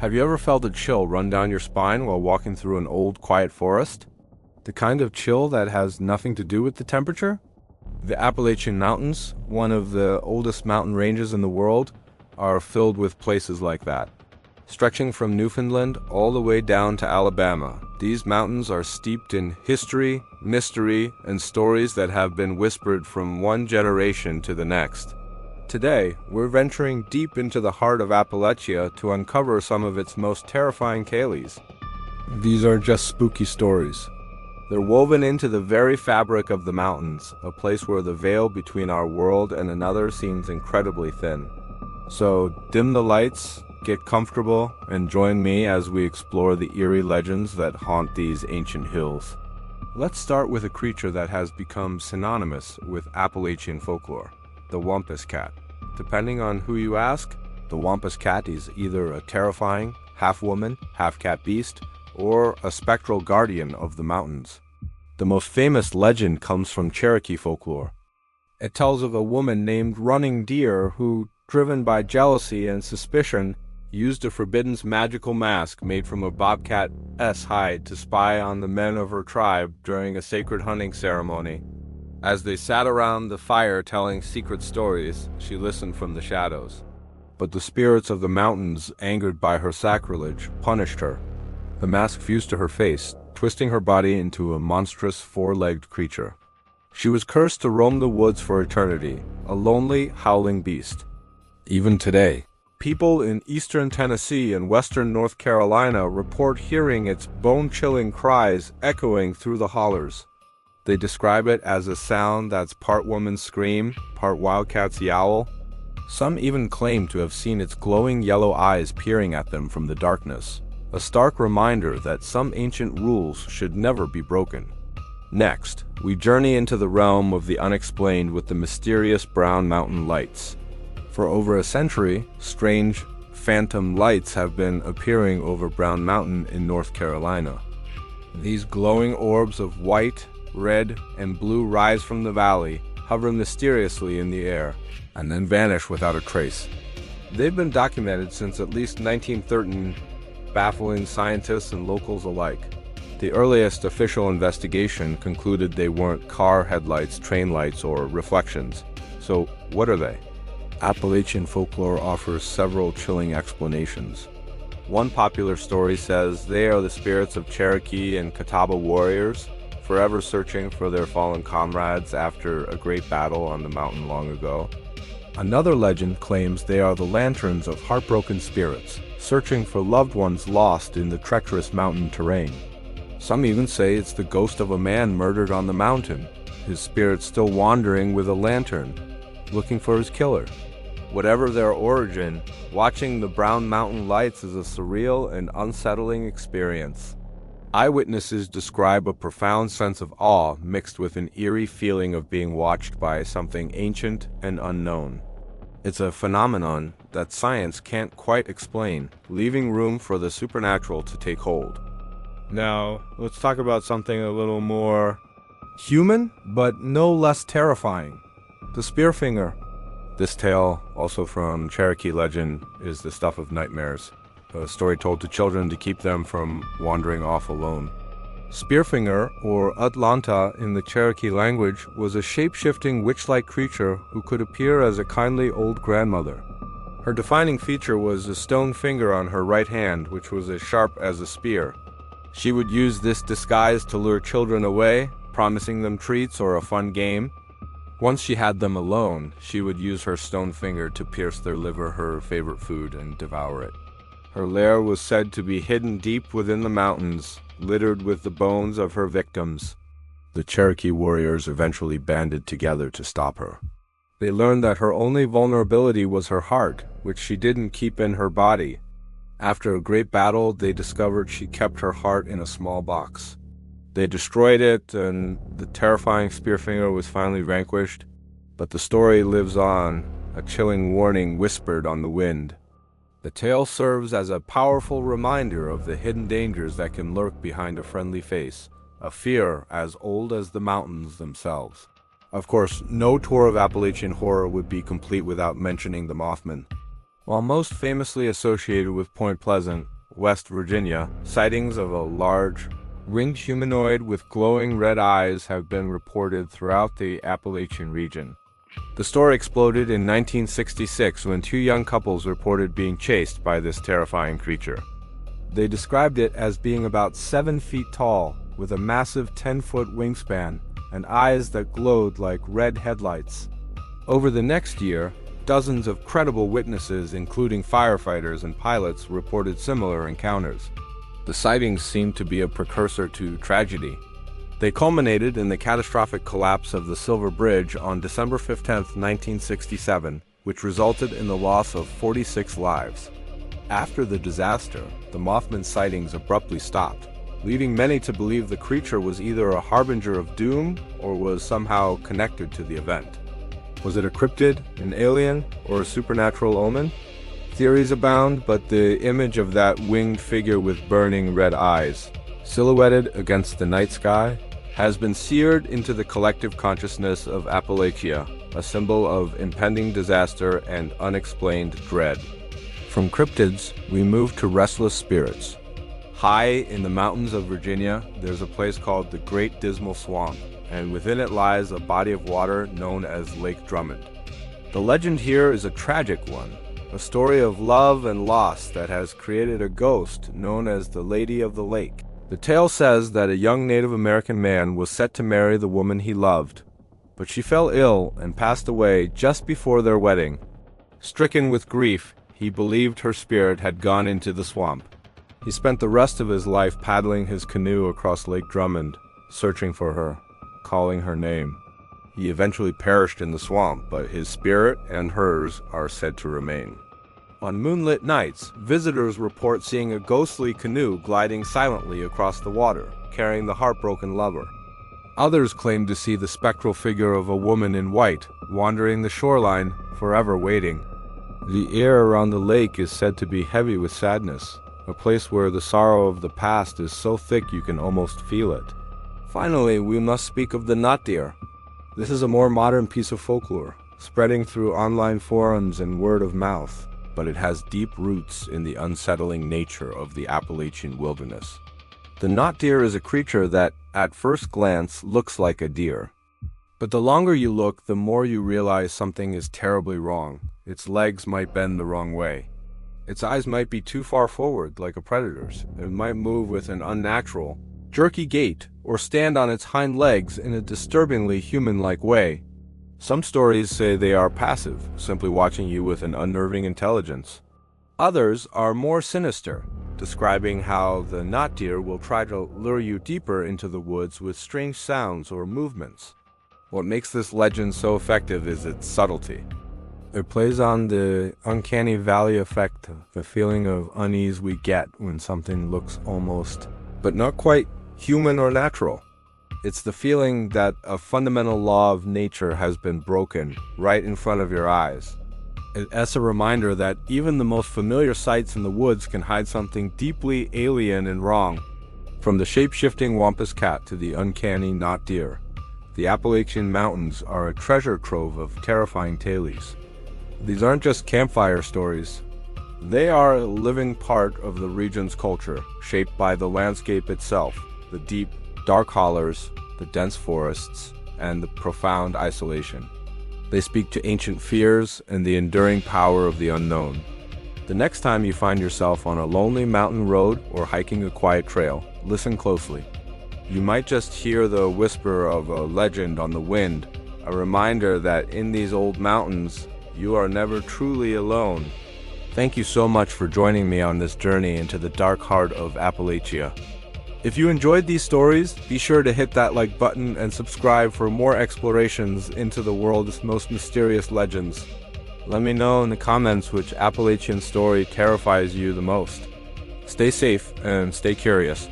Have you ever felt a chill run down your spine while walking through an old, quiet forest? The kind of chill that has nothing to do with the temperature? The Appalachian Mountains, one of the oldest mountain ranges in the world, are filled with places like that. Stretching from Newfoundland all the way down to Alabama, these mountains are steeped in history, mystery, and stories that have been whispered from one generation to the next. Today, we're venturing deep into the heart of Appalachia to uncover some of its most terrifying tales. These aren't just spooky stories. They're woven into the very fabric of the mountains, a place where the veil between our world and another seems incredibly thin. So, dim the lights, get comfortable, and join me as we explore the eerie legends that haunt these ancient hills. Let's start with a creature that has become synonymous with Appalachian folklore, the Wampus Cat. Depending on who you ask, the Wampus Cat is either a terrifying, half-woman, half-cat beast, or a spectral guardian of the mountains. The most famous legend comes from Cherokee folklore. It tells of a woman named Running Deer who, driven by jealousy and suspicion, used a forbidden magical mask made from a bobcat's hide to spy on the men of her tribe during a sacred hunting ceremony. As they sat around the fire telling secret stories, she listened from the shadows. But the spirits of the mountains, angered by her sacrilege, punished her. The mask fused to her face, twisting her body into a monstrous four-legged creature. She was cursed to roam the woods for eternity, a lonely, howling beast. Even today, people in eastern Tennessee and western North Carolina report hearing its bone-chilling cries echoing through the hollers. They describe it as a sound that's part woman's scream, part wildcat's yowl. Some even claim to have seen its glowing yellow eyes peering at them from the darkness, a stark reminder that some ancient rules should never be broken. Next, we journey into the realm of the unexplained with the mysterious brown mountain lights. For over a century, strange, phantom lights have been appearing over Brown Mountain in North Carolina. These glowing orbs of white, red, and blue rise from the valley, hover mysteriously in the air, and then vanish without a trace. They've been documented since at least 1913, baffling scientists and locals alike. The earliest official investigation concluded they weren't car headlights, train lights, or reflections. So what are they? Appalachian folklore offers several chilling explanations. One popular story says they are the spirits of Cherokee and Catawba warriors, forever searching for their fallen comrades after a great battle on the mountain long ago. Another legend claims they are the lanterns of heartbroken spirits, searching for loved ones lost in the treacherous mountain terrain. Some even say it's the ghost of a man murdered on the mountain, his spirit still wandering with a lantern, looking for his killer. Whatever their origin, watching the Brown Mountain lights is a surreal and unsettling experience. Eyewitnesses describe a profound sense of awe mixed with an eerie feeling of being watched by something ancient and unknown. It's a phenomenon that science can't quite explain, leaving room for the supernatural to take hold. Now, let's talk about something a little more human, but no less terrifying. The Spearfinger. This tale, also from Cherokee legend, is the stuff of nightmares. A story told to children to keep them from wandering off alone. Spearfinger, or Atlanta in the Cherokee language, was a shape-shifting witch-like creature who could appear as a kindly old grandmother. Her defining feature was a stone finger on her right hand, which was as sharp as a spear. She would use this disguise to lure children away, promising them treats or a fun game. Once she had them alone, she would use her stone finger to pierce their liver, her favorite food, and devour it. Her lair was said to be hidden deep within the mountains, littered with the bones of her victims. The Cherokee warriors eventually banded together to stop her. They learned that her only vulnerability was her heart, which she didn't keep in her body. After a great battle, they discovered she kept her heart in a small box. They destroyed it, and the terrifying Spearfinger was finally vanquished. But the story lives on, a chilling warning whispered on the wind. The tale serves as a powerful reminder of the hidden dangers that can lurk behind a friendly face, a fear as old as the mountains themselves. Of course, no tour of Appalachian horror would be complete without mentioning the Mothman. While most famously associated with Point Pleasant, West Virginia, sightings of a large, ringed humanoid with glowing red eyes have been reported throughout the Appalachian region. The story exploded in 1966 when two young couples reported being chased by this terrifying creature. They described it as being about 7 feet tall, with a massive 10-foot wingspan and eyes that glowed like red headlights. Over the next year, dozens of credible witnesses, including firefighters and pilots, reported similar encounters. The sightings seemed to be a precursor to tragedy. They culminated in the catastrophic collapse of the Silver Bridge on December 15, 1967, which resulted in the loss of 46 lives. After the disaster, the Mothman sightings abruptly stopped, leading many to believe the creature was either a harbinger of doom or was somehow connected to the event. Was it a cryptid, an alien, or a supernatural omen? Theories abound, but the image of that winged figure with burning red eyes, silhouetted against the night sky, has been seared into the collective consciousness of Appalachia, a symbol of impending disaster and unexplained dread. From cryptids, we move to restless spirits. High in the mountains of Virginia, there's a place called the Great Dismal Swamp, and within it lies a body of water known as Lake Drummond. The legend here is a tragic one, a story of love and loss that has created a ghost known as the Lady of the Lake. The tale says that a young Native American man was set to marry the woman he loved, but she fell ill and passed away just before their wedding. Stricken with grief, he believed her spirit had gone into the swamp. He spent the rest of his life paddling his canoe across Lake Drummond, searching for her, calling her name. He eventually perished in the swamp, but his spirit and hers are said to remain. On moonlit nights, visitors report seeing a ghostly canoe gliding silently across the water, carrying the heartbroken lover. Others claim to see the spectral figure of a woman in white, wandering the shoreline, forever waiting. The air around the lake is said to be heavy with sadness, a place where the sorrow of the past is so thick you can almost feel it. Finally, we must speak of the knot deer. This is a more modern piece of folklore, spreading through online forums and word of mouth, but it has deep roots in the unsettling nature of the Appalachian wilderness. The knot deer is a creature that, at first glance, looks like a deer. But the longer you look, the more you realize something is terribly wrong. Its legs might bend the wrong way. Its eyes might be too far forward, like a predator's. It might move with an unnatural, jerky gait, or stand on its hind legs in a disturbingly human-like way. Some stories say they are passive, simply watching you with an unnerving intelligence. Others are more sinister, describing how the knot deer will try to lure you deeper into the woods with strange sounds or movements. What makes this legend so effective is its subtlety. It plays on the uncanny valley effect, the feeling of unease we get when something looks almost, but not quite, human or natural. It's the feeling that a fundamental law of nature has been broken right in front of your eyes. It's a reminder that even the most familiar sights in the woods can hide something deeply alien and wrong. From the shape-shifting wampus cat to the uncanny knot deer, the Appalachian Mountains are a treasure trove of terrifying tales. These aren't just campfire stories. They are a living part of the region's culture, shaped by the landscape itself, the deep, dark hollers, the dense forests, and the profound isolation. They speak to ancient fears and the enduring power of the unknown. The next time you find yourself on a lonely mountain road or hiking a quiet trail, listen closely. You might just hear the whisper of a legend on the wind, a reminder that in these old mountains, you are never truly alone. Thank you so much for joining me on this journey into the dark heart of Appalachia. If you enjoyed these stories, be sure to hit that like button and subscribe for more explorations into the world's most mysterious legends. Let me know in the comments which Appalachian story terrifies you the most. Stay safe and stay curious.